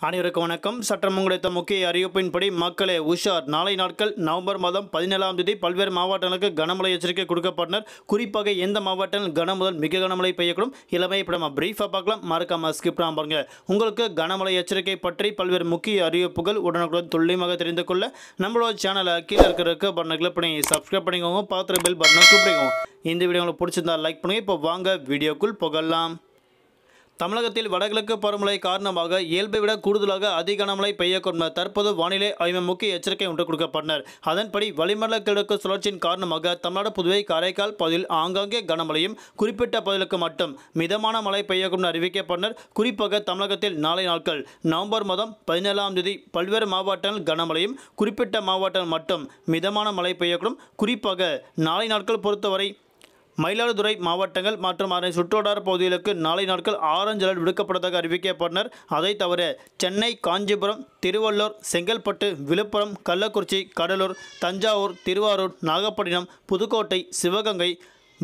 அனைவருக்கும் வணக்கம். சற்றம் கிடைத்த முக்கிய அறிவிப்பின்படி மக்களே உஷார். நாளை நாட்கள் நவம்பர் மாதம் 17ஆம் தேதி பல்வேறு மாவட்டங்களுக்கு கனமழை எச்சரிக்கை கொடுக்கப்பட்டனர். குறிப்பாக எந்த மாவட்டங்கள் கன முதல் மிக கனமழை பெய்யக்கூடும் இளமை இப்போ நம்ம பிரீஃபாக பார்க்கலாம். மறக்காம ஸ்கிப் பண்ணாம பாருங்க. உங்களுக்கு கனமழை எச்சரிக்கை பற்றி பல்வேறு முக்கிய அறிவிப்புகள் உடனுக்குடன் துல்லியமாக தெரிந்து கொள்ள நம்மளோட சேனலை கீழே இருக்கிற பட்டனை கிளிக் பண்ணி சப்ஸ்கிரைப் பண்ணிக்கோங்க. பார்த்துட்டு பெல் பட்டனை கிளிக் பண்ணிக்கோங்க. இந்த வீடியோ உங்களுக்கு பிடிச்சிருந்தா லைக் பண்ணுங்க. இப்போ வாங்க வீடியோக்குள் போகலாம். தமிழகத்தில் வடகிழக்கு பருவமழை காரணமாக இயல்பை விட கூடுதலாக அதிக கனமழை பெய்யக்கூடும். தற்போது வானிலை ஆய்வு முக்கிய எச்சரிக்கை ஒன்று கொடுக்கப்பட்டனர். அதன்படி வளிமண்டல கிழக்கு சுழற்சியின் காரணமாக தமிழ்நாடு, புதுவை, காரைக்கால் பகுதியில் ஆங்காங்கே கனமழையும் குறிப்பிட்ட பகுதிகளுக்கு மட்டும் மிதமான மழை பெய்யக்கூடும் அறிவிக்கப்பட்டனர். குறிப்பாக தமிழகத்தில் நாளை நாட்கள் நவம்பர் மாதம் 17ஆம் தேதி பல்வேறு மாவட்டங்கள் கனமழையும் குறிப்பிட்ட மாவட்டங்கள் மட்டும் மிதமான மழை பெய்யக்கூடும். குறிப்பாக நாளை நாட்கள் பொறுத்தவரை மயிலாடுதுறை மாவட்டங்கள் மற்றும் அதனை சுற்றுவட்டார பகுதிகளுக்கு நாளை நாட்கள் ஆரஞ்சு அலர்ட் விடுக்கப்பட்டதாக அறிவிக்கப்பட்டனர். அதை தவிர சென்னை, காஞ்சிபுரம், திருவள்ளூர், செங்கல்பட்டு, விழுப்புரம், கள்ளக்குறிச்சி, கடலூர், தஞ்சாவூர், திருவாரூர், நாகப்பட்டினம், புதுக்கோட்டை, சிவகங்கை,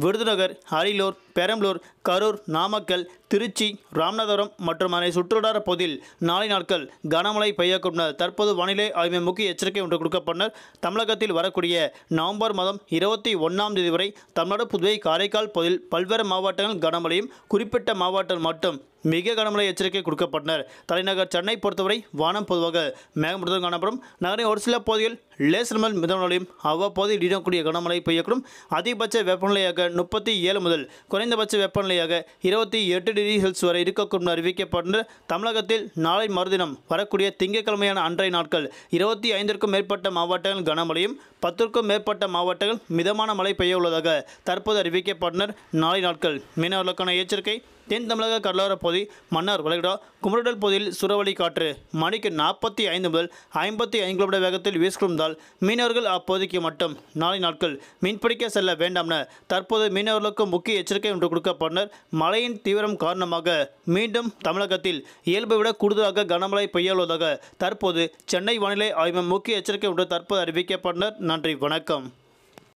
விருதுநகர், அரியலூர், பெரம்பலூர், கரூர், நாமக்கல், திருச்சி, ராமநாதபுரம் மற்றும் அதனை சுற்றுவட்டார பகுதியில் நாளை நாட்கள் கனமழை பெய்யக்கூடும். தற்போது வானிலை ஆய்வு முக்கிய எச்சரிக்கை ஒன்று கொடுக்கப்பட்டனர். தமிழகத்தில் வரக்கூடிய நவம்பர் மாதம் 21ஆம் தேதி வரை தமிழ்நாடு, புதுவை, காரைக்கால் பகுதியில் பல்வேறு மாவட்டங்கள் கனமழையும் குறிப்பிட்ட மாவட்டங்கள் மட்டும் மிக கனமழை எச்சரிக்கை கொடுக்கப்பட்டனர். தலைநகர் சென்னை பொறுத்தவரை வானம் பொதுவாக மேகமூட்டத்துடன் காணப்படும். நகரின் ஒரு சில பகுதியில் லேசர் முதல் மிதமழையும் அவ்வப்போது இடியக்கூடிய கனமழை பெய்யக்கூடும். அதிகபட்ச வெப்பநிலையாக 37 முதல் குறைந்தபட்ச வெப்பநிலையாக 28 டிகிரி செல்சியஸ் வரை இருக்கக்கூடும் அறிவிக்கப்பட்டனர். தமிழகத்தில் நாளை மறுதினம் வரக்கூடிய திங்கட்கிழமையான அன்றைய நாட்கள் 25க்கும் மேற்பட்ட மாவட்டங்கள் கனமழையும் 10க்கும் மேற்பட்ட மாவட்டங்கள் மிதமான மழை பெய்ய உள்ளதாக தற்போது அறிவிக்கப்பட்டனர். நாளை நாட்கள் மீனவர்களுக்கான எச்சரிக்கை. தென் தமிழக கடலோர பகுதி, மன்னார் வளைகுடா, குமரிடல் பகுதியில் சூறாவளி காற்று மணிக்கு 45 முதல் 55 கிலோமீட்டர் வேகத்தில் வீசுகிறதால் மீனவர்கள் அப்பகுதிக்கு மட்டும் நாளை நாட்கள் மீன்பிடிக்க செல்ல வேண்டாம் என தற்போது மீனவர்களுக்கு முக்கிய எச்சரிக்கை ஒன்று கொடுக்கப்பட்டனர். மழையின் தீவிரம் காரணமாக மீண்டும் தமிழகத்தில் இயல்பை விட கூடுதலாக கனமழை பெய்யுள்ளதாக தற்போது சென்னை வானிலை ஆய்வு முக்கிய எச்சரிக்கை ஒன்று தற்போது அறிவிக்கப்பட்டனர். நன்றி, வணக்கம்.